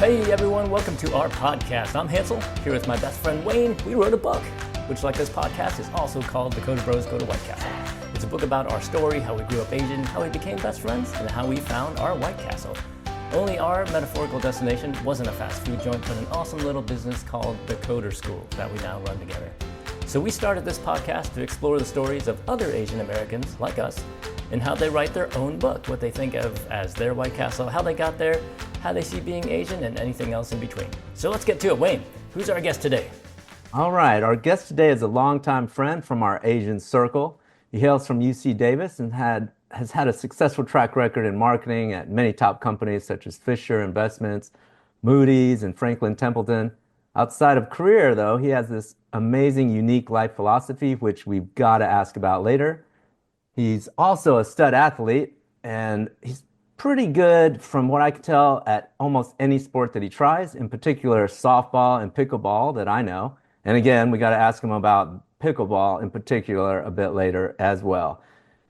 Hey everyone, welcome to our podcast. I'm Hansel, here with my best friend Wayne. We wrote a book, which like this podcast is also called theCoderBros Go to White Castle. It's a book about our story, how we grew up Asian, how we became best friends, and how we found our White Castle. Only our metaphorical destination wasn't a fast food joint, but an awesome little business called the Coder School that we now run together. So we started this podcast to explore the stories of other Asian Americans like us and how they write their own book, what they think of as their White Castle, how they got there, how they see being Asian, and anything else in between. So let's get to it. Wayne, who's our guest today? All right, our guest today is a longtime friend from our Asian circle. He hails from UC Davis and has had a successful track record in marketing at many top companies such as Fisher Investments, Moody's, and Franklin Templeton. Outside of career, though, he has this amazing, unique life philosophy, which we've got to ask about later. He's also a stud athlete, and he's pretty good, from what I can tell, at almost any sport that he tries, in particular softball and pickleball that I know. And again, we got to ask him about pickleball in particular a bit later as well.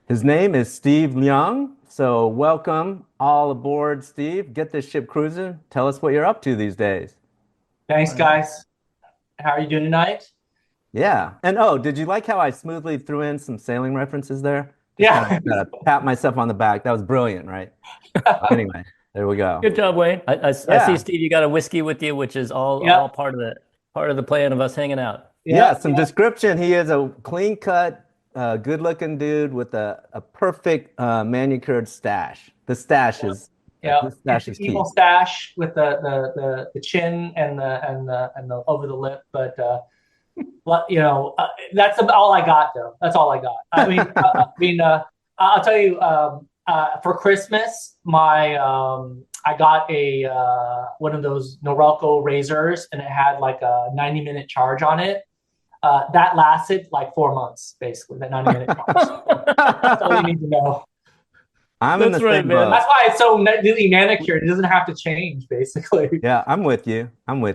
His name is Steve Leung. So welcome all aboard, Steve. Get this ship cruising. Tell us what you're up to these days. Thanks, guys. How are you doing tonight? Yeah. And did you like how I smoothly threw in some sailing references there? Yeah. Gotta pat myself on the back. That was brilliant, right? Anyway, there we go. Good job, Wayne. I see, Steve, you got a whiskey with you, which is all part of the plan of us hanging out. Yeah, some description. He is a clean-cut, good-looking dude with a perfect manicured stash. The stash is the stash is evil key. Stash with the chin and the over the lip, but that's all I got though. That's all I got. I'll tell you. For Christmas, I got a one of those Norelco razors, and it had like a 90-minute charge on it. That lasted like 4 months, basically. That 90-minute charge. That's all you need to know. I'm in the same boat. That's why it's so neatly manicured. It doesn't have to change, basically. Yeah, I'm with you.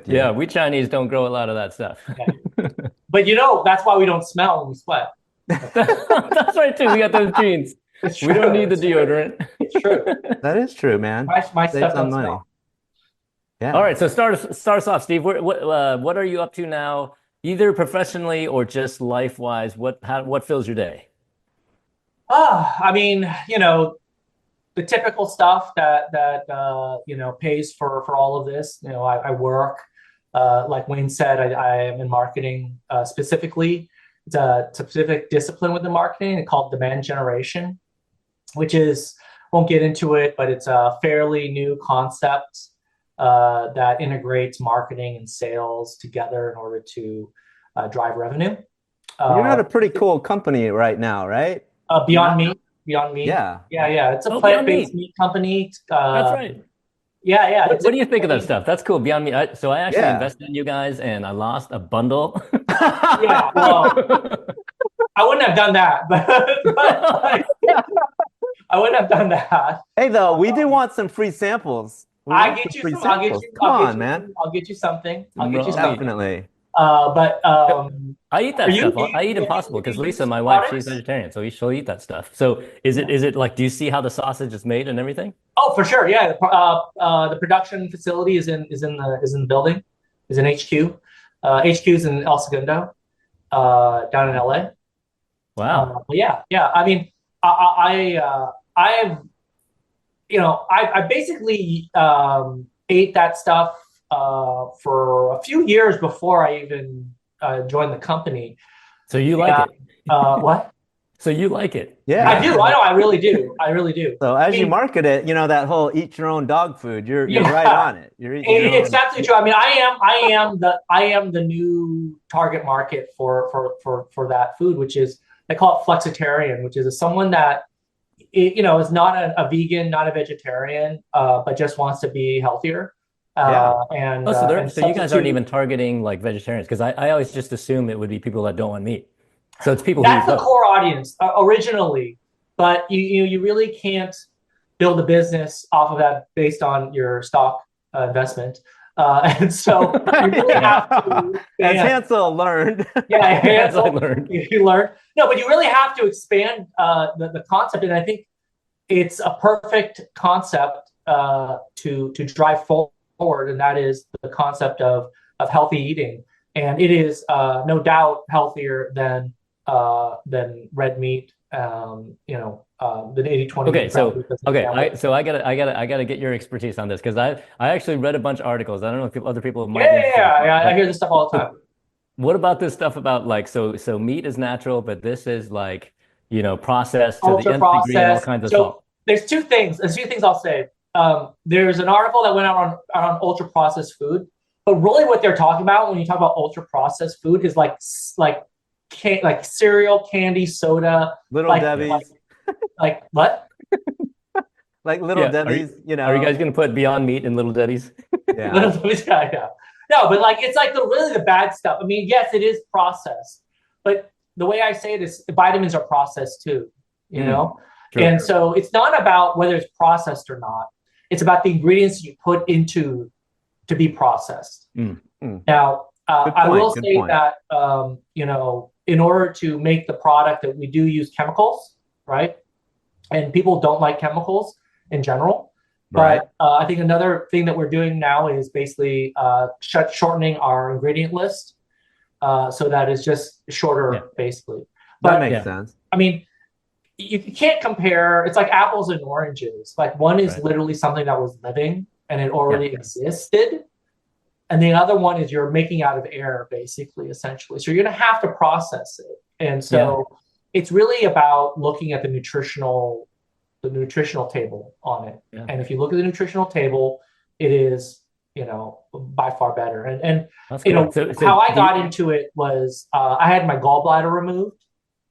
Yeah, we Chinese don't grow a lot of that stuff. Yeah. But that's why we don't smell when we sweat. That's right too. We got those genes. We don't need the deodorant. It's true. That is true, man. My stuff don't smell. Yeah. All right, so start us off, Steve. What are you up to now, either professionally or just life-wise? What fills your day? The typical stuff that pays for all of this. I work, like Wayne said, I am in marketing specifically. It's a specific discipline within marketing called demand generation, which won't get into it, but it's a fairly new concept that integrates marketing and sales together in order to drive revenue. You're at a pretty cool company right now, right? Beyond Meat. Yeah. It's a plant-based meat company. That's right. Yeah. What do you think of that stuff? That's cool. Beyond Meat. I actually invested in you guys, and I lost a bundle. Yeah, well, I wouldn't have done that, but I wouldn't have done that. Hey, though, we do want some free samples. I'll get you something. Man. I'll get you something. Definitely. I eat that stuff. I eat Impossible because Lisa, my wife, she's vegetarian, so she'll eat that stuff. So is it like, do you see how the sausage is made and everything? Oh, for sure. Yeah. The production facility is in the building, is in HQ. HQ is in El Segundo, down in LA. Wow. I basically ate that stuff for a few years before I even joined the company. So you like it? What? So you like it? Yeah, I do. I know. I really do. So as you market it, that whole eat your own dog food, you're right on it. It's absolutely true. I am the new target market for that food, which is, they call it flexitarian, which is someone that is not a vegan, not a vegetarian, but just wants to be healthier. So you guys aren't even targeting like vegetarians, because I always just assume it would be people that don't want meat. So it's people that's the core audience originally, but you really can't build a business off of that based on your stock investment, and so you really have to. As Hansel learned. Yeah, Hansel learned. You learned. No, but you really have to expand the concept, and I think it's a perfect concept to drive forward forward, and that is the concept of healthy eating. And it is no doubt healthier than red meat, than 80/20. Okay, so I gotta get your expertise on this because I actually read a bunch of articles. I don't know if other people might. Yeah. I hear this stuff all the time. What about this stuff about like so meat is natural, but this is like processed to the nth degree and all kinds of stuff. There's two things. I'll say. There's an article that went out on ultra processed food, but really what they're talking about when you talk about ultra processed food is like cereal, candy, soda, Little Debbie's. Like what? Like Little Debbie's, Are you guys gonna put Beyond Meat in Little Debbie's? Yeah. Little Debbie's, yeah. No, but like it's like really the bad stuff. I mean, yes, it is processed, but the way I say it is vitamins are processed too, you know? True. And so it's not about whether it's processed or not. It's about the ingredients you put into to be processed. Now, I will say that, in order to make the product that we do use chemicals, right? And people don't like chemicals in general. Right. But I think another thing that we're doing now is basically shortening our ingredient list so that it's just shorter, basically. But that makes sense. I mean, you can't compare. It's like apples and oranges. Like one is literally something that was living and it already existed. And the other one is you're making out of air, basically, essentially. So you're going to have to process it. And so it's really about looking at the nutritional table on it. Yeah. And if you look at the nutritional table, it is, by far better. And how I got into it was I had my gallbladder removed.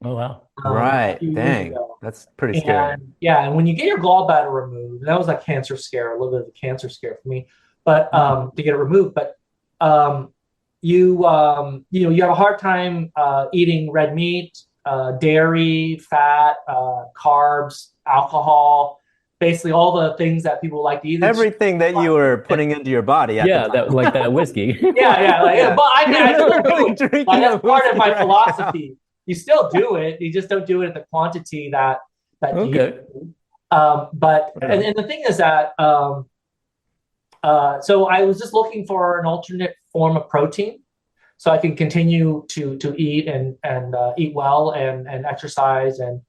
Oh, wow. Right. Dang. That's pretty scary. And when you get your gallbladder removed, that was a cancer scare, a little bit of a cancer scare for me, but to get it removed. But you have a hard time eating red meat, dairy, fat, carbs, alcohol, basically all the things that people like to eat. Everything that you were putting into your body. Like that whiskey. But I still do it. That's part of my philosophy. You still do it. You just don't do it at the quantity that you do. But the thing is that so I was just looking for an alternate form of protein, so I can continue to eat and eat well and exercise and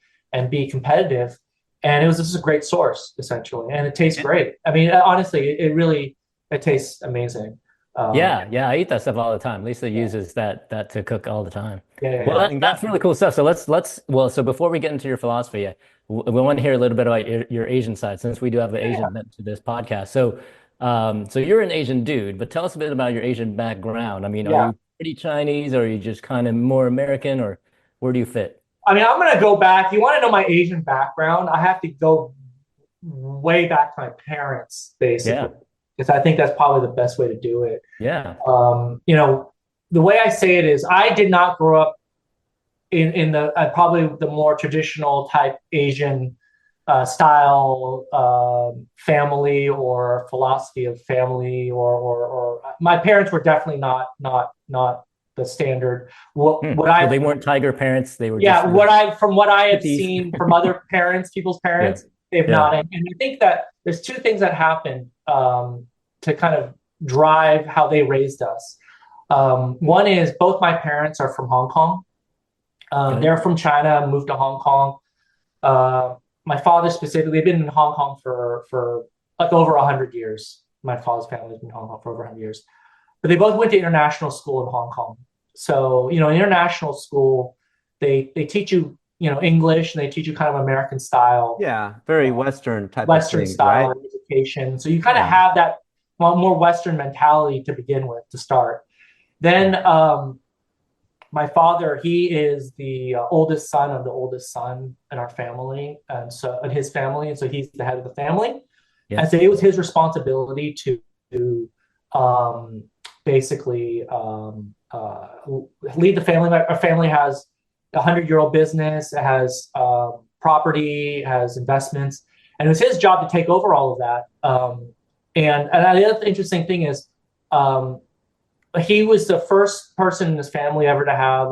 be competitive. And it was just a great source, essentially, and it tastes great. I mean, honestly, it tastes amazing. I eat that stuff all the time. Lisa uses that to cook all the time. Well, that's really cool stuff. So so before we get into your philosophy, we want to hear a little bit about your Asian side, since we do have an Asian bent to this podcast. So you're an Asian dude, but tell us a bit about your Asian background. I mean, are you pretty Chinese, or are you just kind of more American, or where do you fit? I mean, I'm going to go back. You want to know my Asian background? I have to go way back to my parents, basically, because I think that's probably the best way to do it. Yeah. The way I say it is, I did not grow up in the probably the more traditional type Asian style family or philosophy of family, or my parents were definitely not the standard. They weren't tiger parents. They were from what I have seen from other people's parents, they've not. And I think that there's two things that happened to kind of drive how they raised us. One is both my parents are from Hong Kong. They're from China, moved to Hong Kong. My father specifically, they've been in Hong Kong for like over 100 years. My father's family has been in Hong Kong for over 100 years. But they both went to international school in Hong Kong. So, international school, they teach you, English, and they teach you kind of American style. Yeah, very Western type Western of thing, style right? Education. So you kind of have that more Western mentality to begin with, to start. Then my father, he is the oldest son of the oldest son in our family, and so in his family, and so he's the head of the family. Yes. And so it was his responsibility to basically lead the family. Our family has a 100-year-old business, it has property, it has investments, and it was his job to take over all of that. And the other interesting thing is, he was the first person in his family ever to have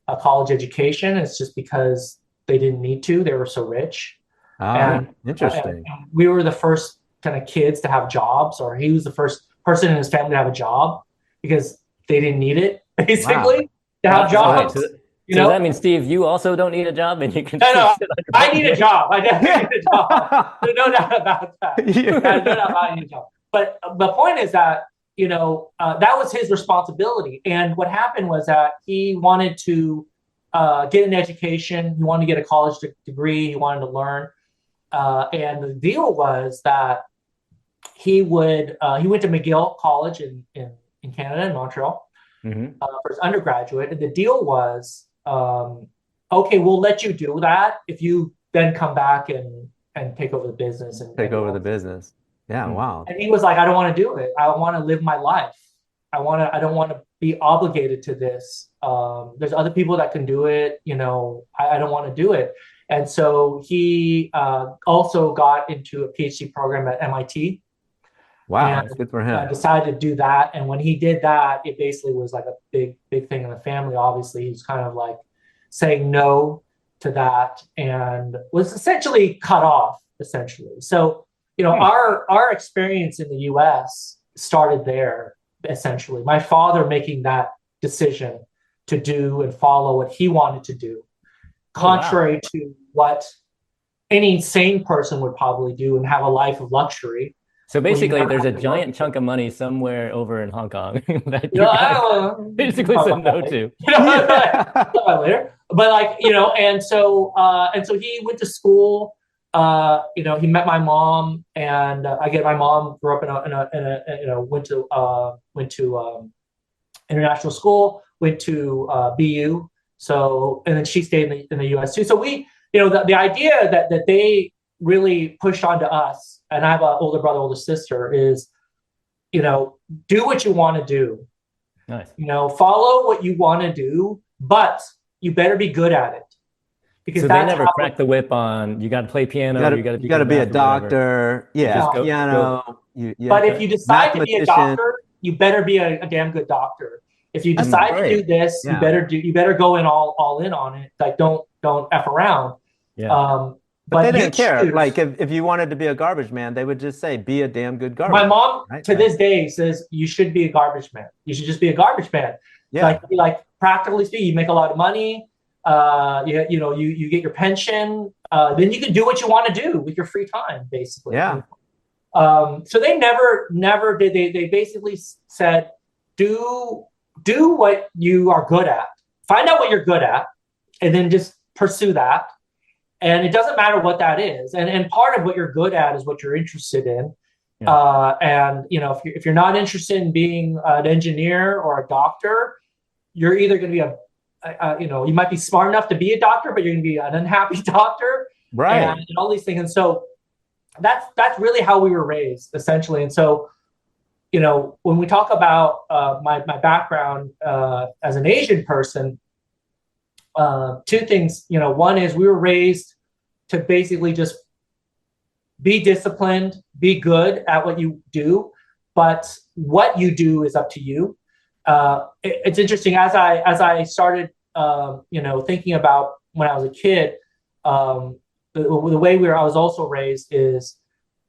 a college education. It's just because they didn't need to; they were so rich. Interesting. And we were the first kind of kids to have jobs, or he was the first person in his family to have a job because they didn't need it basically to have jobs. So does that mean, Steve, you also don't need a job and you can no, sit on your I need a job. I definitely need a job. There's no doubt about that. No doubt about I need a job. But the point is that, that was his responsibility. And what happened was that he wanted to get an education. He wanted to get a college degree. He wanted to learn. And the deal was that he went to McGill College in Canada, in Montreal, for his undergraduate. And the deal was, okay, we'll let you do that if you then come back and take over the business and take over the business. Yeah, wow. And he was like, I don't want to do it. I want to live my life. I don't want to be obligated to this. There's other people that can do it. I don't want to do it. And so he also got into a PhD program at MIT. Wow, that's good for him. Decided to do that. And when he did that, it basically was like a big thing in the family. Obviously, he was kind of like saying no to that and was essentially cut off, essentially. So, our experience in the US started there, essentially. My father making that decision to do and follow what he wanted to do, contrary to what any sane person would probably do and have a life of luxury. So basically, there's a giant chunk of money somewhere over in Hong Kong that you basically said no to. Later. But and so he went to school. He met my mom, and my mom grew up went to international school, went to BU. So, and then she stayed in the US too. So we, the idea that they really pushed onto us, and I have an older brother, older sister, is, do what you want to do. Nice. Follow what you want to do, but you better be good at it. Because so they never cracked the whip on, you got to play piano, you got to be a doctor. Yeah, piano. But if you decide to be a doctor, you better be a damn good doctor. If you decide to do this, you better go in all in on it. Like don't F around. Yeah. But they didn't care. Like if you wanted to be a garbage man, they would just say, be a damn good garbage man. My mom to this day says you should be a garbage man. You should just be a garbage man. Yeah. Like practically speaking, you make a lot of money. You get your pension. Then you can do what you want to do with your free time, basically. Yeah. So they never did. They basically said, do what you are good at. Find out what you're good at, and then just pursue that. And it doesn't matter what that is. And part of what you're good at is what you're interested in. Yeah. And if you're not interested in being an engineer or a doctor, you're either going to be you might be smart enough to be a doctor, but you're going to be an unhappy doctor, right? And all these things. And so that's really how we were raised, essentially. And so, when we talk about my background as an Asian person, two things. One is we were raised to basically just be disciplined, be good at what you do, but what you do is up to you. It's interesting as I started, thinking about when I was a kid, the way I was also raised is,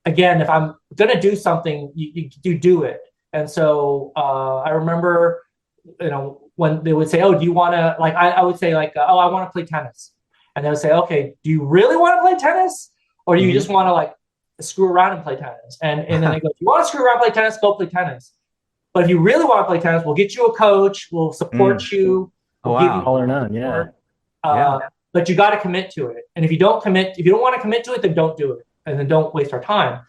again, if I'm going to do something, you do it. And so I remember, when they would say, oh, do you want to, like, I would say like, oh, I want to play tennis. And they would say, okay, do you really want to play tennis? Or do you just want to like screw around and play tennis? And then they go, if you want to screw around and play tennis, go play tennis. But if you really want to play tennis, we'll get you a coach. We'll support you. We'll give you all or none. Yeah. But you got to commit to it. And if you don't want to commit to it, then don't do it. And then don't waste our time.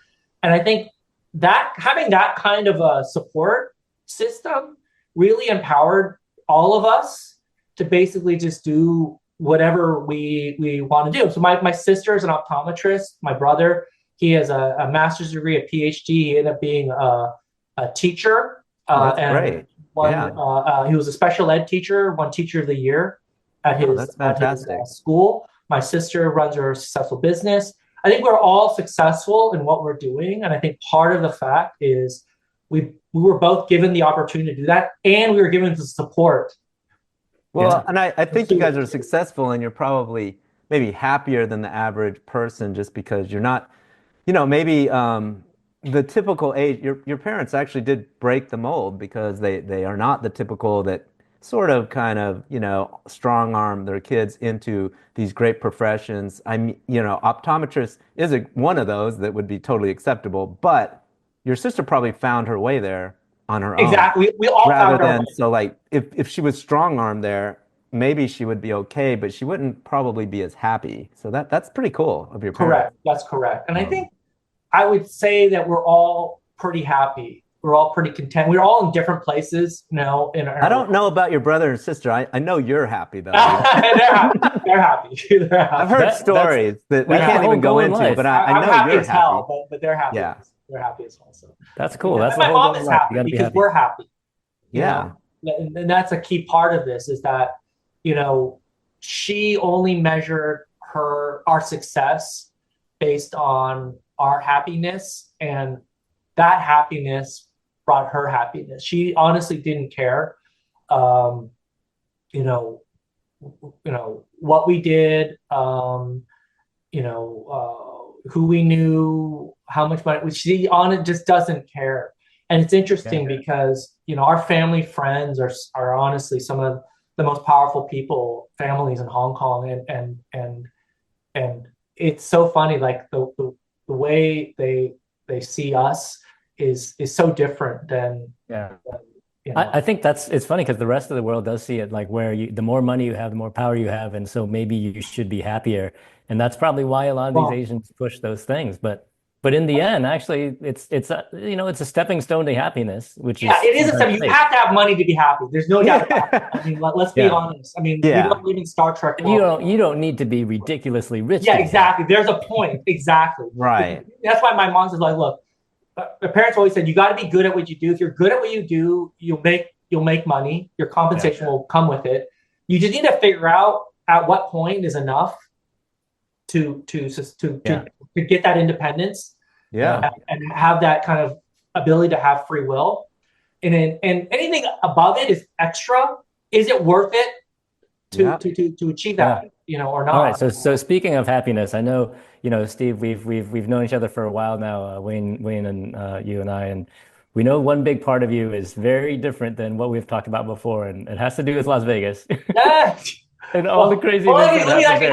And I think that having that kind of a support system really empowered all of us to basically just do whatever we want to do. So my sister is an optometrist. My brother, he has a master's degree, a PhD. He ended up being a teacher. That's great. He was a special ed teacher, won Teacher of the Year at his school. My sister runs her successful business. I think we're all successful in what we're doing. And I think part of the fact is we were both given the opportunity to do that, and we were given the support. Well, and I think you guys are successful, and you're probably maybe happier than the average person just because you're not, maybe the typical age, your parents actually did break the mold because they are not the typical that sort of kind of, strong arm their kids into these great professions. I mean, optometrist is one of those that would be totally acceptable, but your sister probably found her way there on her own. Exactly. We all Rather found our than, way. so like, if she was strong arm there, maybe she would be okay, but she wouldn't probably be as happy. So that's pretty cool of your parents. Correct. That's correct. And I Um, think I would say that we're all pretty happy. We're all pretty content. We're all in different places, in I our don't know about your brother and sister. I know you're happy though. they're happy. They're happy. They're I've happy. heard That's stories that we that's the can't whole even go goal in into, life. but I I'm know happy you're as happy. hell, but they're happy. Yeah. They're happy as well. So That's cool. That's and the my whole mom goal in is life. You happy got to be because happy. we're happy. Yeah. And that's a key part of this is that, she only measured our success based on our happiness, and that happiness brought her happiness. She honestly didn't care, um, you know, what we did, who we knew, how much money. She on it just doesn't care. And it's interesting because our family friends are honestly some of the most powerful families in Hong Kong, and it's so funny. Like the way they see us is so different than Yeah. you know. I think it's funny because the rest of the world does see it like where the more money you have, the more power you have, and so maybe you should be happier, and that's probably why a lot of these Well, Asians push those things. But in the end, actually, it's it's a stepping stone to happiness, which yeah, is it is a sometimes step. You fake. have to have money to be happy. There's no doubt about it. I mean, let's be Yeah. honest. I mean, we Yeah. don't live in Star Trek You world. don't need to be ridiculously rich Yeah, to be happy. exactly. There's a point. Exactly. Right. That's why my mom says, like, look, my parents always said, you got to be good at what you do. If you're good at what you do, you'll make money. Your compensation will come with it. You just need to figure out at what point is enough to get that independence. Yeah. And have that kind of ability to have free will. And anything above it is extra. Is it worth it to achieve that? Or not? All right. So speaking of happiness, I know, Steve, we've known each other for a while now, Wayne and you and I, and we know one big part of you is very different than what we've talked about before, and it has to do with Las Vegas Yeah. and all the craziness Well, that happens there. before I get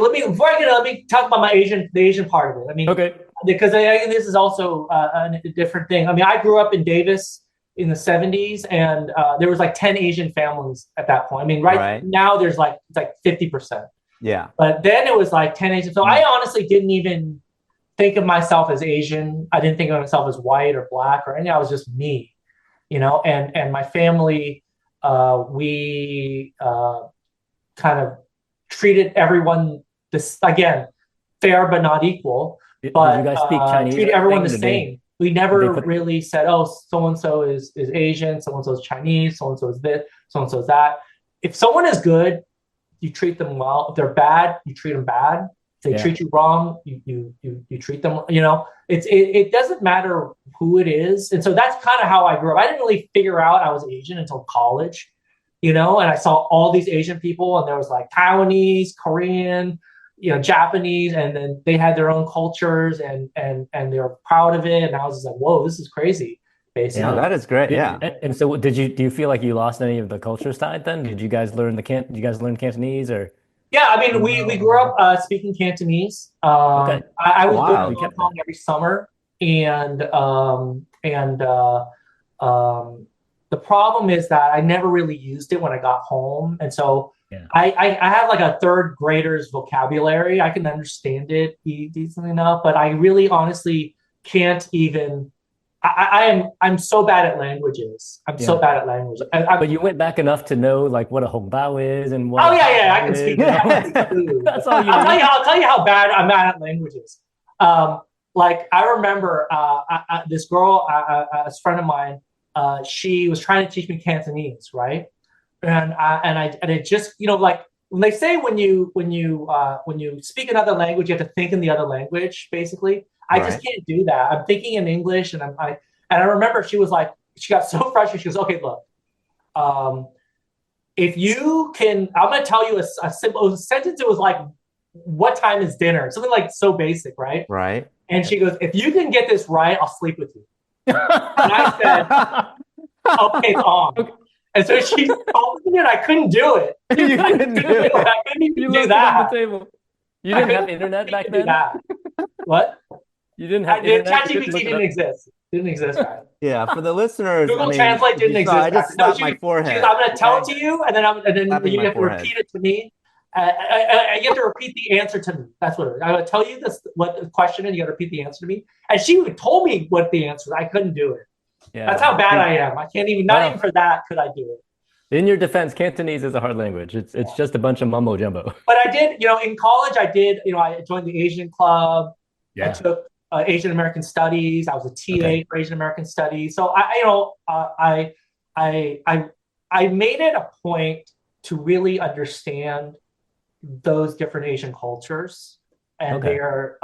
let me talk about the Asian part of it. I mean, Okay. because this is also a different thing. I mean, I grew up in Davis in the 70s, and there was like 10 Asian families at that point. I mean, right now it's like 50%. Yeah. But then it was like 10 Asian. So I honestly didn't even think of myself as Asian. I didn't think of myself as white or black or anything. I was just me, and my family, we kind of treated everyone again, fair but not equal. But you guys speak Chinese? treat everyone the same. We never really said, oh, so-and-so is Asian, so-and-so is Chinese, so-and-so is this, so-and-so is that. If someone is good, you treat them well. If they're bad, you treat them bad. If they treat you wrong, you treat them, it doesn't matter who it is. And so that's kind of how I grew up. I didn't really figure out I was Asian until college, and I saw all these Asian people, and there was like Taiwanese, Korean, Japanese, and then they had their own cultures and they were proud of it. And I was just like, whoa, this is crazy, basically. Yeah, that is great. Yeah. And so do you feel like you lost any of the culture side then? Did you guys learn Cantonese or? Yeah, I mean, we grew up speaking Cantonese. Okay. I was going to We Hong kept Kong every summer, and the problem is that I never really used it when I got home, and so I have like a third grader's vocabulary. I can understand it decently enough, but I really honestly can't even. I'm so bad at languages. So bad at languages. But you went back enough to know like what a hongbao is and what. Oh yeah, I can speak. That's all you. I'll tell you how bad I'm at languages. Like I remember this girl, a friend of mine. She was trying to teach me Cantonese, right? And it just like when they say when you speak another language, you have to think in the other language, basically. I just can't do that. I'm thinking in English, and I remember she was like, she got so frustrated. She goes, "Okay, look, if you can, I'm going to tell you a simple sentence. It was like, what time is dinner? Something like so basic, right? Right. And she goes, if you can get this right, I'll sleep with you. And I said, okay, Tom. Okay. And so she told me, and I couldn't do it. You couldn't do it. I couldn't even do that. On the table. You didn't have internet back then? What? You didn't have internet? ChatGPT didn't exist. Didn't exist, right? Yeah, for the listeners, Google Translate didn't exist. I just slapped my forehead. She goes, I'm going to tell it to you, and then you have to repeat it to me. You have to repeat the answer to me. That's what it is. I'm going to tell you what the question is. You got to repeat the answer to me. And she told me what the answer was. I couldn't do it. Yeah, that's how bad I am. I can't even. Not even for that could I do it. In your defense, Cantonese is a hard language. It's just a bunch of mumbo jumbo. But I did, in college, I joined the Asian club. Yeah. I took Asian American Studies. I was a TA for Asian American Studies. So I made it a point to really understand those different Asian cultures and their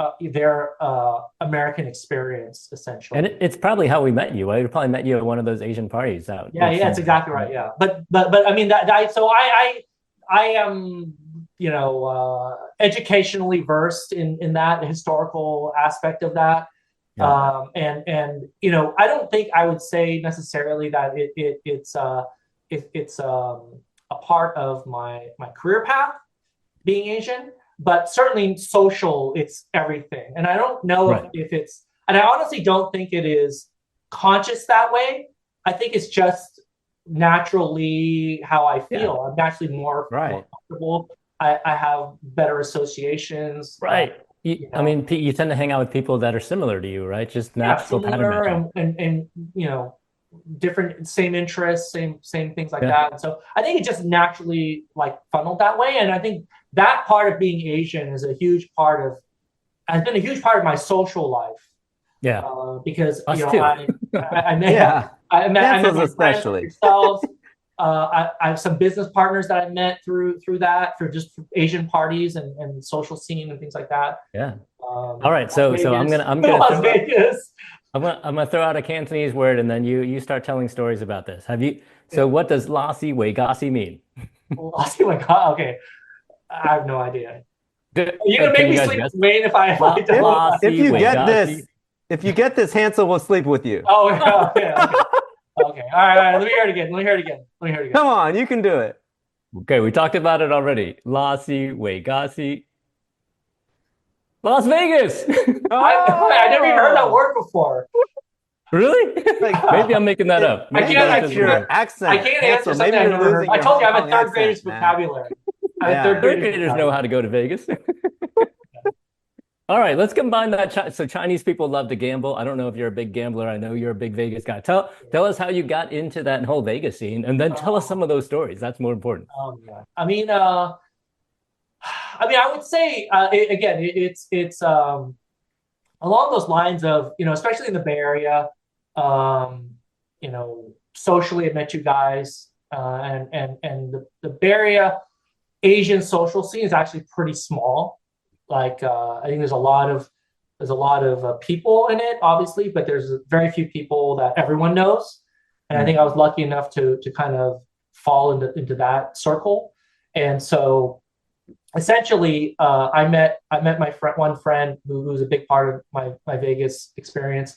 American experience, essentially. And it's probably how we met you. I probably met you at one of those Asian parties out. Yeah, that's exactly right. Yeah, but I mean I am educationally versed in that historical aspect of that. Yeah. And I don't think I would say necessarily that it's a part of my career path being Asian, but certainly social, it's everything. And I don't know if it's, and I honestly don't think it is conscious that way. I think it's just naturally how I feel. Yeah. I'm naturally more comfortable. I have better associations. Right. I mean, you tend to hang out with people that are similar to you, right? Just natural pattern and different, same interests, same things like that. And so I think it just naturally funneled that way. And I think that part of being Asian has been a huge part of my social life. Yeah. Because I met especially. I have some business partners that I met through that, for just Asian parties and social scene and things like that. Yeah. All right. So I'm gonna Las Vegas. I'm gonna throw out a Cantonese word, and then you start telling stories about this. So what does Lassi Wegasi mean? Lassi Wegasi. Okay, I have no idea. You're gonna make me sleep with Wayne if if you get this, Hansel will sleep with you. Oh, okay. Okay. All right. Let me hear it again. Come on, you can do it. Okay, we talked about it already. Lassi Wegasi. Las Vegas. I never even heard that word before. Really? Maybe I'm making that up. I can't answer something I never heard. I told you I'm a third grader's vocabulary. Third graders know how to go to Vegas. All right, let's combine that. So Chinese people love to gamble. I don't know if you're a big gambler. I know you're a big Vegas guy. Tell us how you got into that whole Vegas scene, and then tell us some of those stories. That's more important. I mean, I would say again, it's along those lines of especially in the Bay Area, socially I met you guys, and the Bay Area Asian social scene is actually pretty small. I think there's a lot of people in it, obviously, but there's very few people that everyone knows. And I think I was lucky enough to kind of fall into that circle. And so essentially, I met my one friend who was a big part of my Vegas experience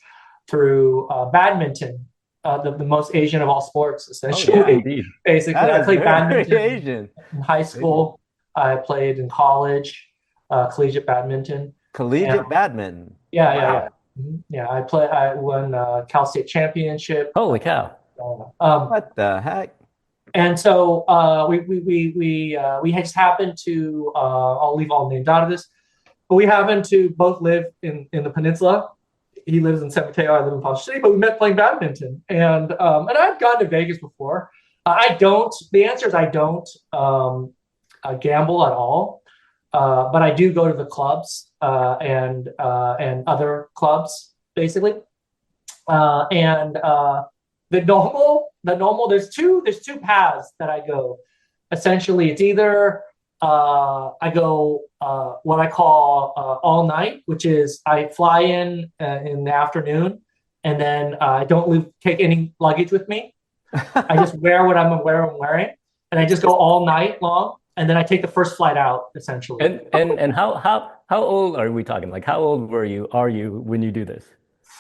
through badminton, the most Asian of all sports, essentially. Oh, yeah, indeed. Basically, I played badminton in high school. I played in college. Collegiate badminton. Badminton. Yeah. Mm-hmm. Yeah, I won Cal State championship. Holy cow! What the heck? And so we just happened to I'll leave all names out of this, but we happened to both live in the peninsula. He lives in San Mateo, I live in Palm City, but we met playing badminton. And I've gone to Vegas before. The answer is I don't gamble at all. But I do go to the clubs and other clubs, basically. The normal. There's two paths that I go. Essentially, it's either I go what I call all night, which is I fly in the afternoon, and then I don't take any luggage with me. I just wear what I'm wearing, and I just go all night long. and then I take the first flight out essentially. And how old are we talking? Like how old are you when you do this?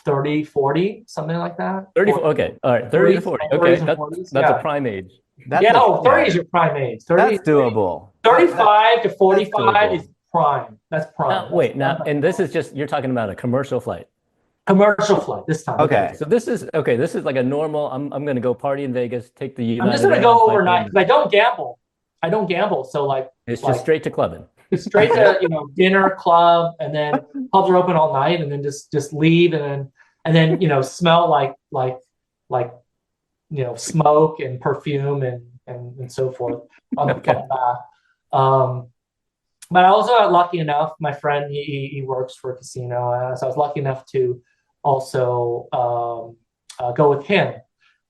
30, 40, something like that. 30, 40, okay. All right, 30 to 30s, 40. 30s Okay, and that's 40s. that's a Yeah. prime age. That's Yeah, a, 30 is your prime age. 30, that's doable. 35 to 45 doable. is prime. That's prime. Wait, now, and this is just, you're talking about a commercial flight. Commercial flight this time. Okay. So this is like a normal, I'm gonna go party in Vegas, take the I'm just United gonna go Airlines flight overnight home. because I don't gamble. So like It's like just straight to clubbing. straight to dinner, club, and then clubs are open all night, and then just leave, and then smell like smoke and perfume and so forth on the Okay. flight back. But I also got lucky enough. My friend he works for a casino, so I was lucky enough to also go with him.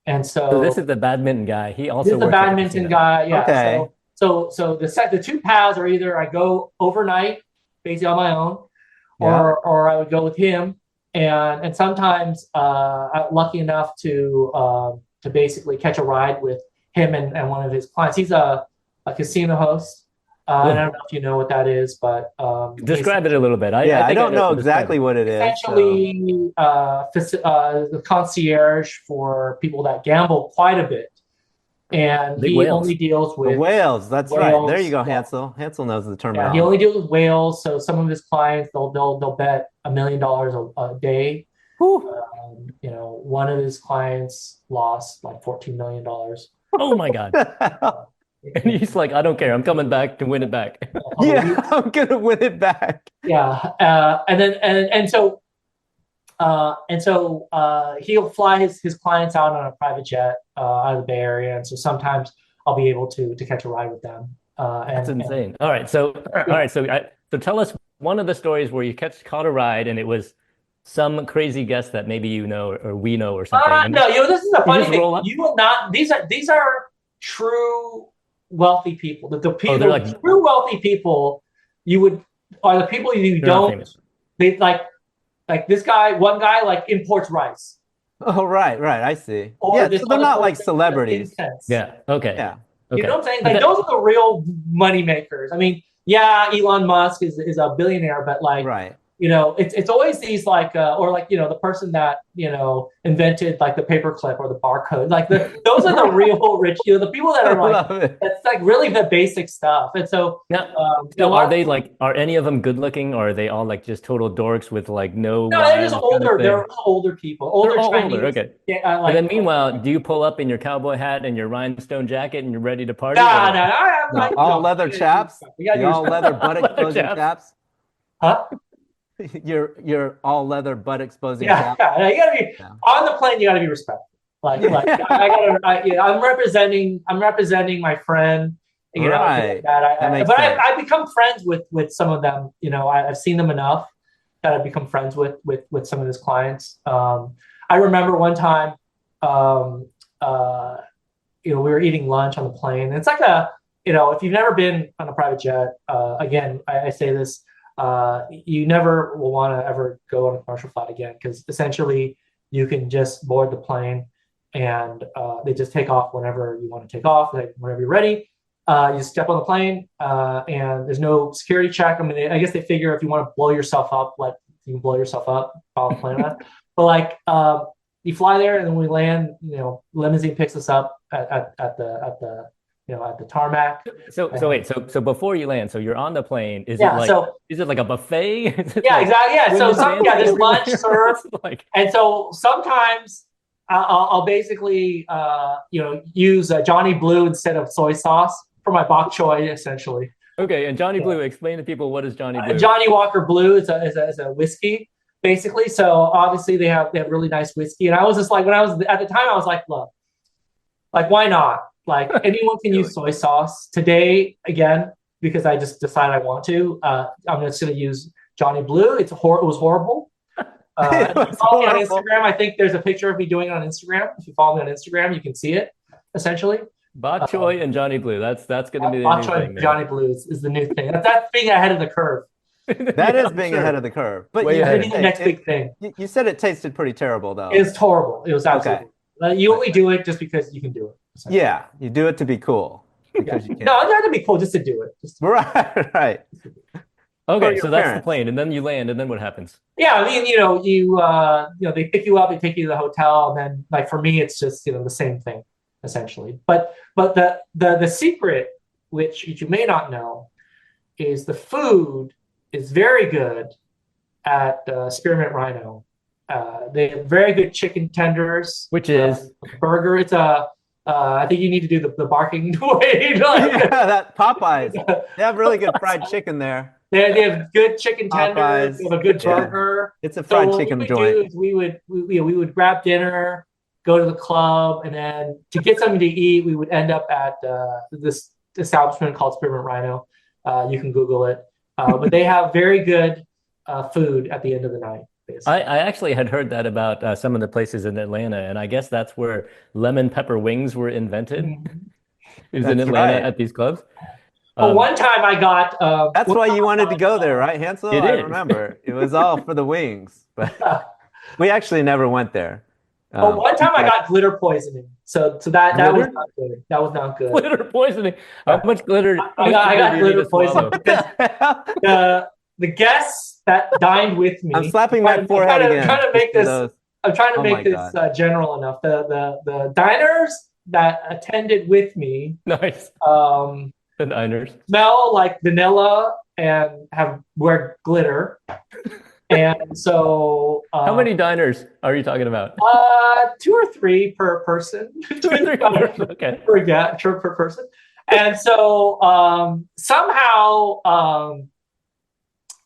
And So this is the badminton guy. He this also is the works at the badminton casino. guy. Yeah. Okay. So the two paths are either I go overnight, basically on my own, Yeah. or I would go with him. And sometimes I'm lucky enough to basically catch a ride with him and one of his clients. He's a casino host. I don't know if you know what that is, but Describe it a little bit. Yeah, I think don't know how to describe exactly it. what it is. essentially the concierge for people that gamble quite a bit, and Big he whales. only deals The with whales, that's right. whales, There you go, yeah. Hansel. Hansel knows the yeah, terminology. he only deals with whales. So some of his clients they'll bet $1 million a day. Whew. One of his clients lost like $14 million. Oh my God. And he's like, I don't care. I'm coming back to win it back. Yeah, I'm gonna win it back. Yeah, and so he'll fly his clients out on a private jet out of the Bay Area, and so sometimes I'll be able to catch a ride with them. That's insane. All right, so tell us one of the stories where you caught a ride and it was some crazy guest that maybe you know or we know or something. And No, this is a funny just roll thing. up? You will not. These are true wealthy people. The people, they're like- true wealthy people, are the people you they're not don't. famous. They like this guy. One guy like imports rice. Oh, right, I see. Or Yeah, this so they're other not like person celebrities. incense. Yeah. Okay. Yeah. Okay. You know what I'm saying? But Like those are the real money makers. I mean, yeah, Elon Musk is a billionaire, but like, Right. it's always these like, or like, the person that, invented like the paperclip or the barcode. Like those are the real rich, the people that I are like, love it. that's like really the basic stuff. And so, Now, are any of them good looking, or are they all like just total dorks with like no? no, they're just wild kind of older. thing? They're older people, older They're all Chinese. older. Okay. Yeah, And then meanwhile, do you pull up in your cowboy hat and your rhinestone jacket and you're ready to party? nah, or- nah, No, all leather chaps, the all leather butt exposing chaps. chaps. Huh? Your all leather butt exposing Yeah, chaps. you gotta be Yeah. on the plane. You gotta be respectful. I'm representing my friend. Right. That makes But sense. I become friends with some of them. I've seen them enough that I've become friends with some of his clients. I remember one time, we were eating lunch on the plane. And it's like if you've never been on a private jet, again, I say this. You never will want to ever go on a commercial flight again, because essentially you can just board the plane and they just take off whenever you want to take off, like whenever you're ready. You step on the plane and there's no security check. I mean, I guess they figure if you want to blow yourself up, like you can blow yourself up on the plane. But like you fly there and then we land. Limousine picks us up at the tarmac. So wait, so before you land, so you're on the plane. Is Yeah, it like so- is it like a buffet? Is it Yeah, like exactly. Yeah. So women's dance? there's lunch served. Like, And so sometimes I'll basically use Johnny Blue instead of soy sauce for my bok choy, essentially. okay, and Johnny Blue, explain to people what is Johnny Blue. Johnny Walker Blue is a whiskey, basically. So obviously they have really nice whiskey, and I was just like, when I was at the time, I was like, look, like why not? Like anyone can use soy sauce. Today, again, because I just decided I want to, I'm just going to use Johnny Blue. It was horrible. If you follow me on Instagram, I think there's a picture of me doing it on Instagram. If you follow me on Instagram, you can see it, essentially. Bok choy and Johnny Blue. That's going to be the Bok new choy thing. and Johnny Blue is the new thing. That's being ahead of the curve. That is being ahead of the curve. But Way you, ahead. Maybe the next big thing. you said it tasted pretty terrible, though. It was horrible. It was absolutely. You only do it just because you can do it. Yeah, you do it to be cool. because you can't. No, that'd be cool just to do it. Right, right. Okay, your so that's the parents. plane, and then you land, and then what happens? Yeah, I mean, they pick you up, they take you to the hotel, and then like for me, it's just the same thing essentially. But the secret, which you may not know, is the food is very good at Spearmint Rhino. They have very good chicken tenders. Which is burger. It's a I think you need to do the barking way. Yeah, that Popeyes. They have really good fried chicken there. They have good chicken tenders. Popeyes. They have a good Yeah. burger. It's a fried So chicken what joint. do is we would grab dinner, go to the club, and then to get something to eat, we would end up at this establishment called Spearmint Rhino. You can Google it, but they have very good food at the end of the night. I actually had heard that about some of the places in Atlanta, and I guess that's where lemon pepper wings were invented. It was in That's Atlanta right. at these clubs. But one time I got. That's why you wanted to go there, right, Hansel? It I is. remember. It was all for the wings, but we actually never went there. But one time I got glitter poisoning, so that was Glitter? not good. That was not good. Glitter poisoning. How much glitter? I got do you need glitter to swallow? poisoning. The guests that dined with me. I'm slapping my forehead again. I'm trying to make just for this. those. I'm trying to Oh make my this general enough. The diners that attended with me Nice. The diners. smell like vanilla and wear glitter, and so How many diners are you talking about? 2 or 3 per person. 2 or 3 diners. Okay. per person. And so somehow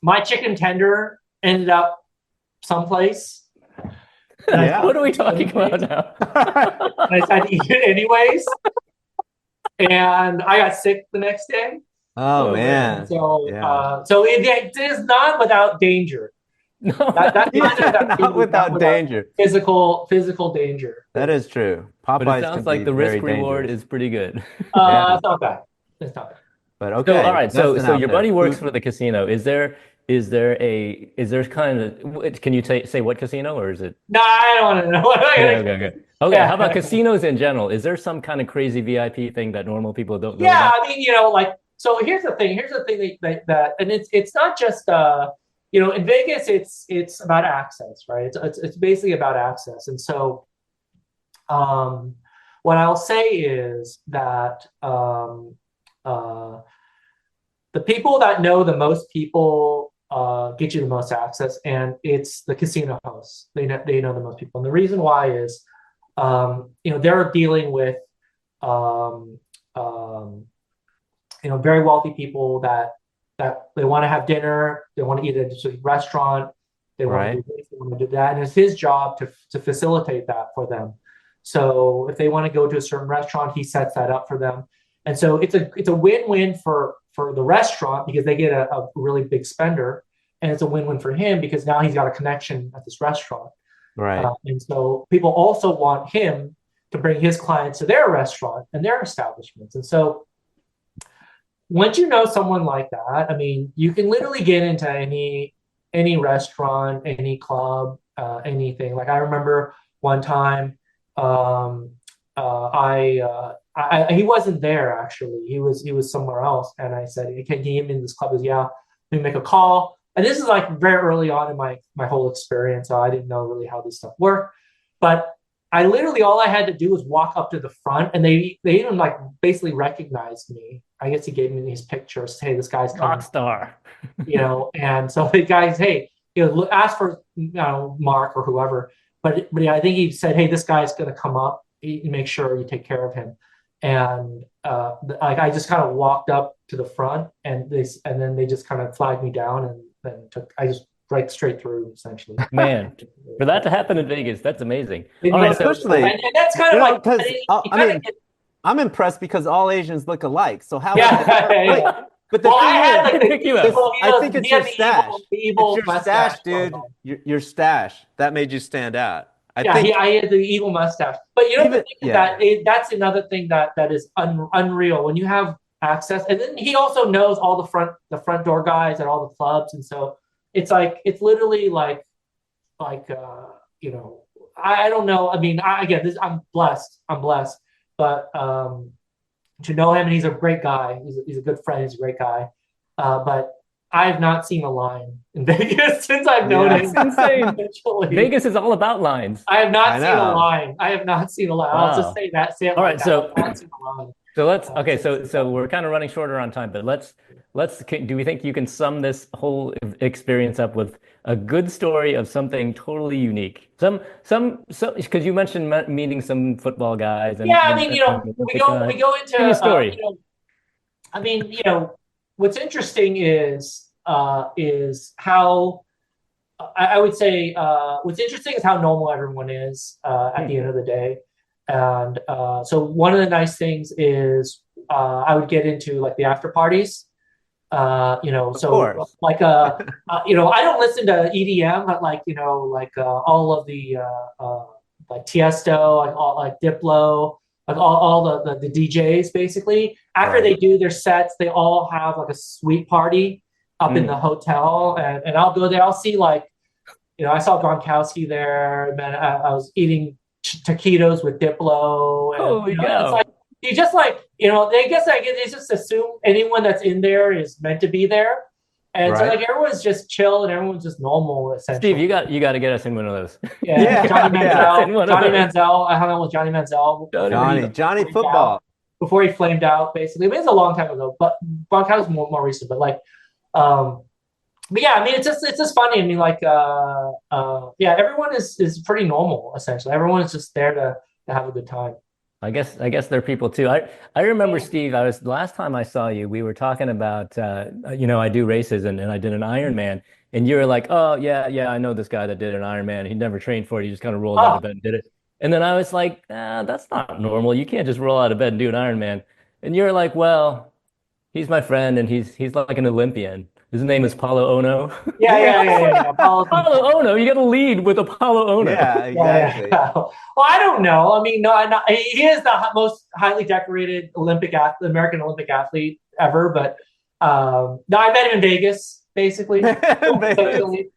my chicken tender ended up someplace. Yeah. What are we talking about now? I decided to eat it anyways. And I got sick the next day. Oh man. So Yeah. so it is not without danger. No. That's Not without danger. Physical danger. That is true. But Popeyes it can sounds like be the risk very reward dangerous. is pretty good. Yeah. It's not bad. It's not bad. But So, okay. all right. that's an So your outfit. buddy works Food- for the casino. Is there kind of, can you say what casino, or is it? No, I don't want to know. Okay. Okay. Yeah. How about casinos in general? Is there some kind of crazy VIP thing that normal people don't know Yeah, about? I mean, like, so here's the thing. That and it's not just in Vegas, it's about access, right? It's basically about access. And so what I'll say is that the people that know the most people get you the most access, and it's the casino hosts. They know the most people, and the reason why is they're dealing with very wealthy people that they want to have dinner, they want to eat at a restaurant, they want to do this, they want to do that, and it's his job to facilitate that for them. So if they want to go to a certain restaurant, he sets that up for them, and so it's a win-win for the restaurant because they get a really big spender, and it's a win-win for him because now he's got a connection at this restaurant. Right. And so people also want him to bring his clients to their restaurant and their establishments. And so once you know someone like that, I mean, you can literally get into any restaurant, any club, anything. Like I remember one time, he wasn't there actually. He was somewhere else, and I said, "Hey, can you get me in this club?" He goes, "Yeah, let me make a call." And this is like very early on in my whole experience, so I didn't know really how this stuff worked. But I literally all I had to do was walk up to the front, and they even like basically recognized me. I guess he gave me these pictures. Hey, this guy's coming. Rock star. And so the guys, hey, ask for Mark or whoever. But yeah, I think he said, hey, this guy's gonna come up. You make sure you take care of him. And I just kind of walked up to the front, and then they just kind of flagged me down, and then I just right straight through essentially. Man, for that to happen in Vegas, that's amazing. And, All right, especially- and that's kind of like because I mean, I'm impressed because all Asians look alike. So how? yeah. But the Well, I thing had is, like the Pick you up. evil, I think it's he had your stash. the evil it's your mustache stash, dude. going on. Your stash that made you stand out. I Yeah, think I had the evil mustache. But the Even- thing is yeah. that's another thing that is unreal when you have access. And then he also knows all the front door guys at all the clubs, and so it's literally like I don't know. I mean, I'm blessed, but to know him, and he's a great guy. He's a good friend. He's a great guy. But I have not seen a line in Vegas since I've known him. It's insane. Literally. Vegas is all about lines. I have not seen a line. I have not seen a line. Wow. I'll just say that. Say it All like right, that. so I've not seen a line. so we're kind of running shorter on time, but do we think you can sum this whole experience up with a good story of something totally unique? Some because you mentioned meeting some football guys and Yeah, I mean, we go into Give me a story. I mean, what's interesting is how I would say what's interesting is how normal everyone is at the end of the day. And so one of the nice things is I would get into like the after parties. So like I don't listen to EDM, but like all of the like Tiesto, like Diplo, like all the DJs basically. After they do their sets, they all have like a sweet party up in the hotel, and I'll go there. I'll see I saw Gronkowski there, man. I was eating taquitos with Diplo. And, it's like you just they just assume anyone that's in there is meant to be there, and so like everyone's just chill and everyone's just normal essentially. Steve, you got to get us in one of those. Johnny Manziel. I hung out with Johnny Manziel. Johnny Football. Before he flamed out, basically. I mean, it's a long time ago, but Gronk was more recent. But but yeah, I mean, it's just funny. I mean, everyone is pretty normal essentially. Everyone is just there to have a good time. I guess they're people too. I remember, Steve, last time I saw you, we were talking about I do races and I did an Ironman, and you were like, oh yeah, I know this guy that did an Ironman. He never trained for it. He just kind of rolled out of bed and did it. And then I was like, that's not normal. You can't just roll out of bed and do an Ironman. And you're like, well, he's my friend and he's like an Olympian. His name is Apolo Ohno. Yeah. Apolo Ohno. You got to lead with Apolo Ohno. Yeah, exactly. Well, I don't know. I mean, he is the most highly decorated American Olympic athlete ever. But no, I met him in Vegas, basically. I met him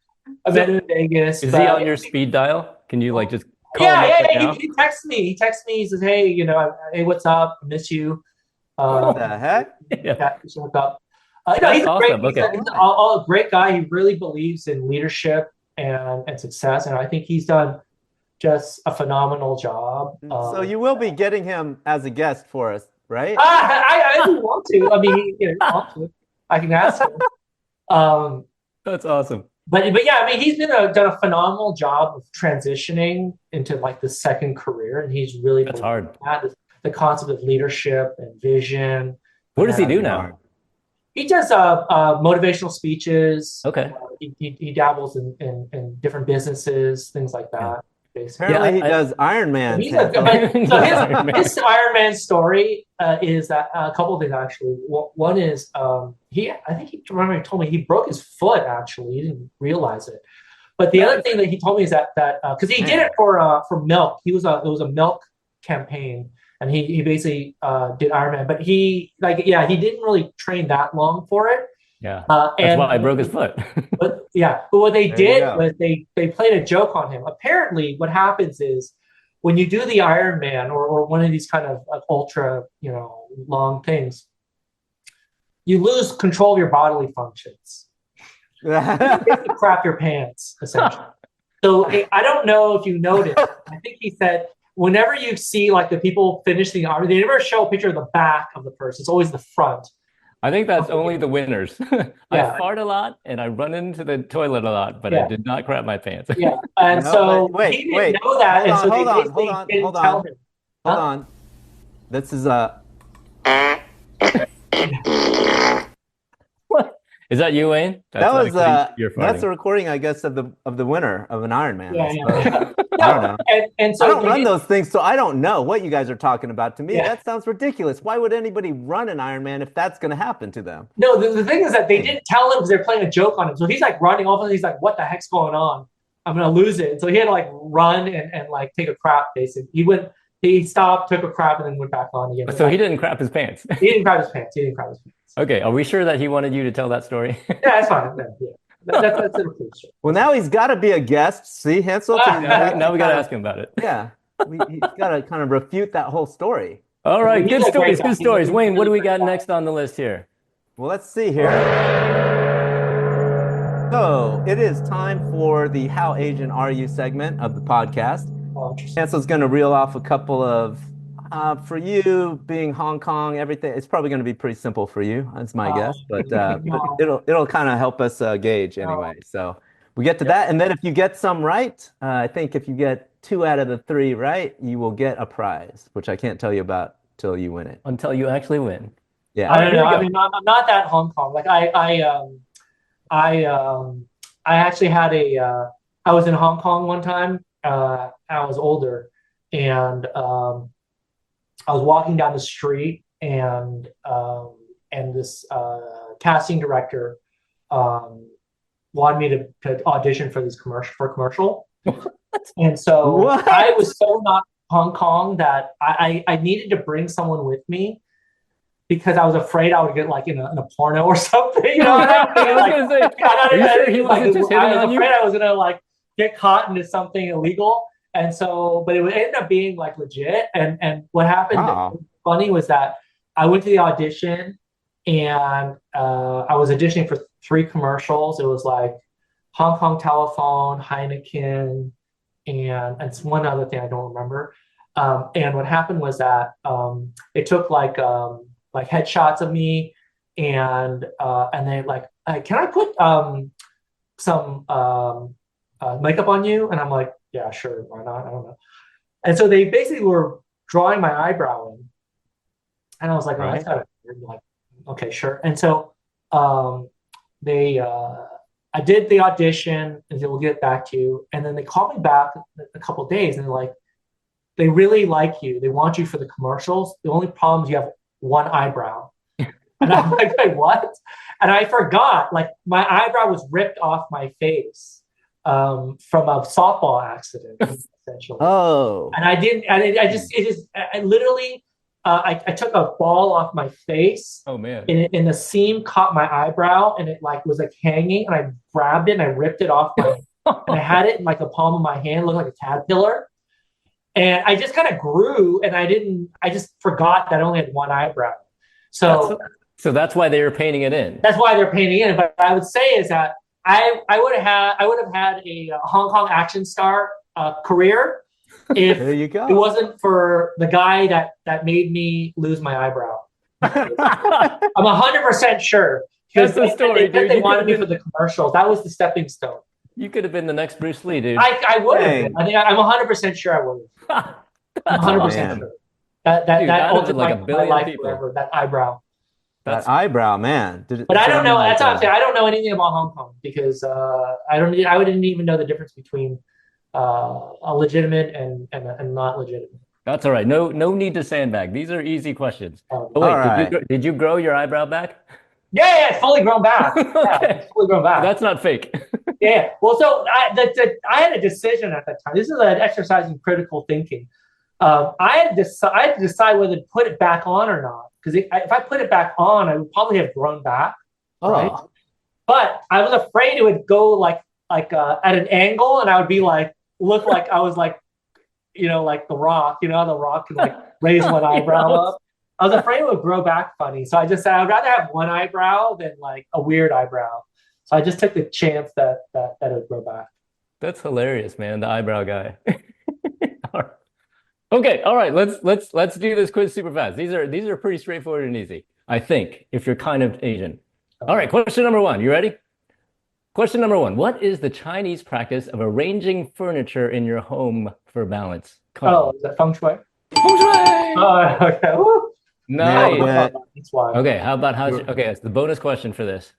in Vegas. Is he on your speed dial? Can you just call him up he texts me. He texts me. He says, hey, hey, what's up? I miss you. What the heck? He's awesome. He's a great guy. He really believes in leadership and success, and I think he's done just a phenomenal job. So you will be getting him as a guest for us, right? I do want to. I mean, want to. I can ask him. That's awesome. But yeah, I mean, he's done a phenomenal job of transitioning into like the second career, and he's really hard. The concept of leadership and vision. What does he do now? He does motivational speeches. Okay. He dabbles in different businesses, things like that. Basically. Apparently, he does Ironman. His Ironman story is that a couple of things actually. One is I think he told me he broke his foot. Actually, he didn't realize it. But the other thing that he told me is that because he did it for milk. It was a milk campaign. And he basically did Ironman, but he didn't really train that long for it. Yeah, that's why I broke his foot. but what they did was they played a joke on him. Apparently, what happens is when you do the Ironman or one of these kind of ultra long things, you lose control of your bodily functions. You get to crap your pants essentially. So I don't know if you noticed. I think he said, whenever you see like the people finishing the Ironman, they never show a picture of the back of the person. It's always the front. I think that's only the winners. I fart a lot and I run into the toilet a lot, but I did not crap my pants. Yeah, and he didn't know that. Hold on. This is What? Is that you, Wayne? That's a recording, I guess, of the winner of an Ironman. Yeah. I don't know. And so I don't run those things, so I don't know what you guys are talking about. To me, that sounds ridiculous. Why would anybody run an Ironman if that's going to happen to them? No, the thing is that they didn't tell him because they're playing a joke on him. So he's like running off, and he's like, "What the heck's going on? I'm going to lose it." So he had to like run and like take a crap. Basically, he stopped, took a crap, and then went back on again. So he didn't crap his pants. He didn't crap his pants. Okay, are we sure that he wanted you to tell that story? Yeah, that's fine. Yeah. That's a cool story. Well, now he's got to be a guest. See, Hansel? Now we got to ask him about it. Yeah, he's got to kind of refute that whole story. All right, He's good a great stories, guy. good He's a stories. Wayne, what do we really got great guy. next on the list here? Well, let's see here. So it is time for the How Asian Are You segment of the podcast. Oh, interesting. Hansel's going to reel off a couple of, for you being Hong Kong, everything. It's probably going to be pretty simple for you, that's my guess. But No, it'll kind of help us gauge no. anyway. So we get to Yep. that, and then if you get some right, I think if you get 2 out of the 3 right, you will get a prize, which I can't tell you about till you win it. Until you actually win. Yeah. All I right, don't here know. we I go. mean, I'm not that Hong Kong. Like I actually had I was in Hong Kong one time. I was older, and I was walking down the street, and this casting director wanted me to audition for this commercial. And so What? I was so not Hong Kong that I needed to bring someone with me because I was afraid I would get like in a porno or something. You know what I mean? I was gonna say, are you sure he wasn't just hitting I was on you? afraid I was gonna like get caught into something illegal. And so, but it would end up being like legit. And what happened Wow. funny was that I went to the audition and I was auditioning for 3 commercials. It was like Hong Kong Telephone, Heineken, and it's one other thing I don't remember. And what happened was that they took like headshots of me, and they like, can I put some makeup on you? And I'm like, yeah, sure, why not? I don't know. And so they basically were drawing my eyebrow in, and I was like, oh, that's Right. kind of weird. Like, okay, sure. And so they I did the audition and they will get back to you. And then they called me back a couple of days and they're like, they really like you. They want you for the commercials. The only problem is you have one eyebrow. And I'm like, wait, what? And I forgot, like my eyebrow was ripped off my face from a softball accident, essentially. Oh. And I didn't, and I literally, I took a ball off my face. Oh man. And the seam caught my eyebrow and it like was like hanging, and I grabbed it and I ripped it off my, and I had it in like the palm of my hand, looked like a caterpillar. And I just kind of grew, and I just forgot that I only had one eyebrow. So that's why they were painting it in. that's why they're painting it in. But I would say is that I would have had a Hong Kong action star career if There you go. it wasn't for the guy that made me lose my eyebrow. I'm 100% sure. That's the story, dude. They You wanted could've me been- for the commercials. That was the stepping stone. You could have been the next Bruce Lee, dude. I would have Dang. been. I think I'm 100% sure I would have. I'm 100% man. sure. That Dude, that altered like a my billion life people. forever. That eyebrow. That eyebrow, man. But I don't know. That's what I'm saying. I don't know anything about Hong Kong because I didn't even know the difference between a legitimate and not legitimate. That's all right. No need to sandbag. These are easy questions. Um, Oh wait, All right. did you grow your eyebrow back? yeah, it's fully grown back. Yeah, Okay. it's fully grown back. That's not fake. Yeah. Well, so I had a decision at that time. This is an exercise in critical thinking. I had to decide whether to put it back on or not. Because if I put it back on, I would probably have grown back. Right. Oh. But I was afraid it would go like at an angle, and I would be like look like I was like, like The Rock. You know, The Rock can like raise one eyebrow up. I was afraid it would grow back funny, so I just said I'd rather have one eyebrow than like a weird eyebrow. So I just took the chance that it would grow back. That's hilarious, man. The eyebrow guy. All right. Okay, all right. Let's do this quiz super fast. These are pretty straightforward and easy, I think, if you're kind of Asian. All right, question number 1. You ready? Question number 1. What is the Chinese practice of arranging furniture in your home for balance Oh, called? is that feng shui? Feng shui! Oh, okay. Woo. Nice. Yeah. That's why. Okay, okay, that's the bonus question for this.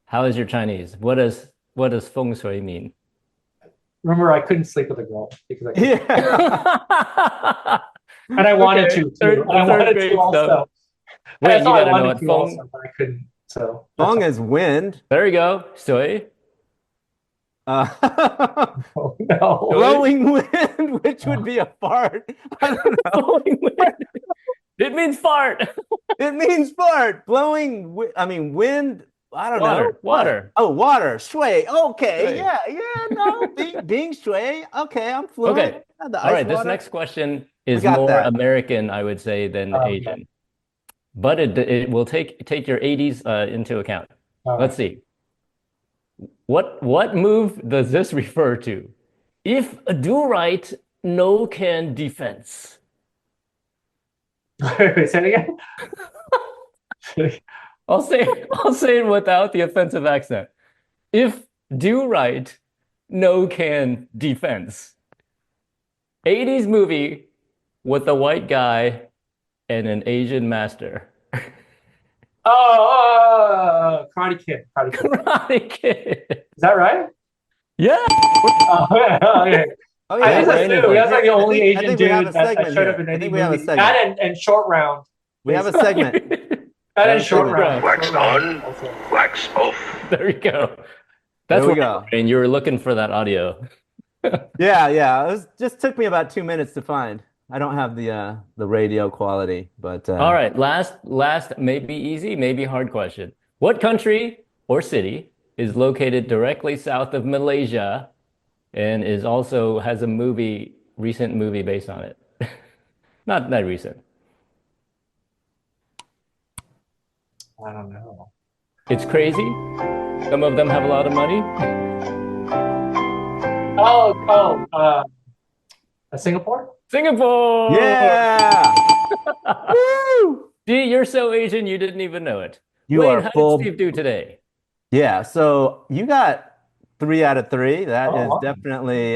How is your Chinese? What does feng shui mean? Remember, I couldn't sleep with a girl because I couldn't. Yeah. And I wanted Okay, to too. third And I wanted grade to also. stuff. And I Wait, you thought I gotta know wanted what to feng. also, but I couldn't. So Long as wind. There you go. Shui. oh, no. Blowing wind, which would be a fart. I don't know. Blowing wind. It means fart. It means fart. Wind. I don't know. Water. Oh, water. Shui. Okay. Shui. Yeah. No. Being shui. Okay. I'm fluent. Okay. Yeah, the All ice right. This water. next question is got more that. American, I would say, than Asian. But it will take your 80s into account. Let's see. What move does this refer to? If do right, no can defense. Wait, say it again. I'll say it without the offensive accent. If do right, no can defense. 80s movie with a white guy and an Asian master. Karate Kid. Karate Kid. Karate Kid. Is that right? Yeah. Okay. Oh, I yeah. just assumed that's like the only I Asian think we have dude a that segment showed up here. in I any think we have a movie. segment. That and Short Round. We have a segment. That and a Short segment. Round. Wax Short Round on, also. wax off. There you go. That's There we what go. and you were looking for that audio. Yeah. It just took me about 2 minutes to find. I don't have the radio quality, but All right, last maybe easy, maybe hard question. What country or city is located directly south of Malaysia and is also has a recent movie based on it? Not that recent. I don't know. It's crazy. Some of them have a lot of money. Singapore? Singapore! Yeah. Woo! See, you're so Asian you didn't even know it. You Wayne, are how full. did Steve do today? Yeah, so you got 3 out of 3. That is wow. definitely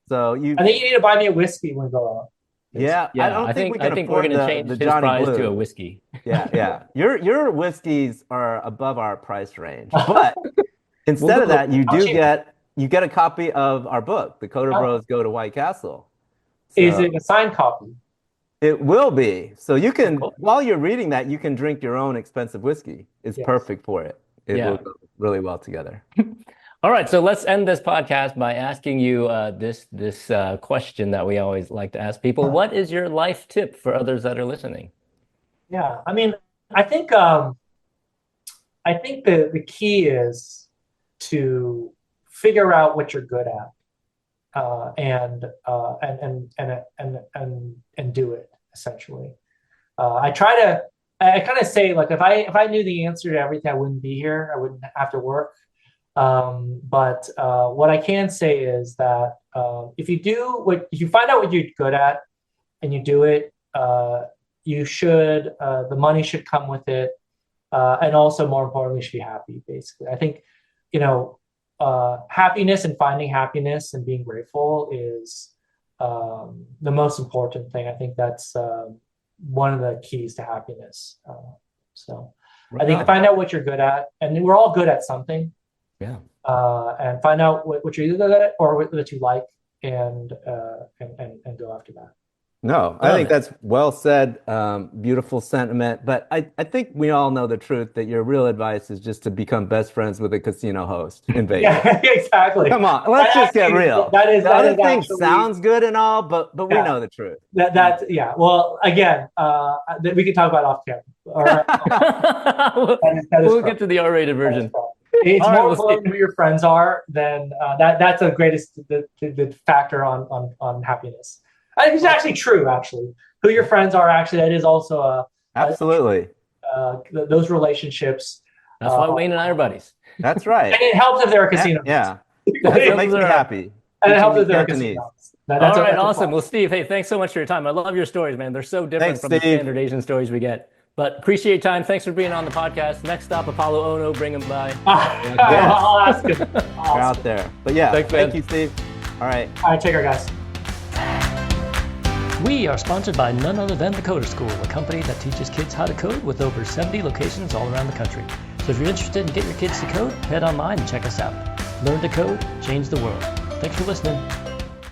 so you. I think you need to buy me a whiskey when we go out. Yeah, Yeah, I don't think we can we're afford going to the change his Johnny prize Blue. to a whiskey. Yeah. Your whiskeys are above our price range, but instead of that, you get a copy of our book, The CoderBros Go to White Castle. Is So it a signed copy? it will be. So you can, Cool. while you're reading that, you can drink your own expensive whiskey. It's Yes. perfect for it. It Yeah. will go really well together. All right, so let's end this podcast by asking you this question that we always like to ask people. What is your life tip for others that are listening? Yeah, I mean, I think the key is to figure out what you're good at, and do it essentially. I kind of say, like, if I knew the answer to everything, I wouldn't be here. I wouldn't have to work. But what I can say is that if you find out what you're good at and you do it, you should the money should come with it, and also more importantly, you should be happy. Basically, I think happiness and finding happiness and being grateful is the most important thing. I think that's one of the keys to happiness. I think find out what you're good at, and we're all good at something. Yeah. And find out what you're either good at or what you like, and go after that. No, I think that's well said. Beautiful sentiment. But I think we all know the truth that your real advice is just to become best friends with a casino host in Vegas. Yeah, exactly. Come on, let's just get real. The other thing sounds good and all, but we know the truth. Yeah. Well, again, we can talk about off camera. All right. We'll get to the R-rated version. It's All right, more important who your friends are than that's the greatest the factor on happiness. I think it's actually true. Actually, who your friends are, that is also absolutely those relationships. That's why Wayne and I are buddies. That's right. And it helps if they're a casino. Yeah, it makes me happy. And it helps if they're a casino. All right, awesome. Well, Steve, hey, thanks so much for your time. I love your stories, man. They're so different from the standard Asian stories we get. But appreciate your time. Thanks for being on the podcast. Next stop, Apolo Ohno. Bring him by. I'll ask him. We're out there. But yeah, thank you, Steve. All right. All right, take care, guys. We are sponsored by none other than the Coder School, a company that teaches kids how to code with over 70 locations all around the country. So if you're interested in getting your kids to code, head online and check us out. Learn to code, change the world. Thanks for listening.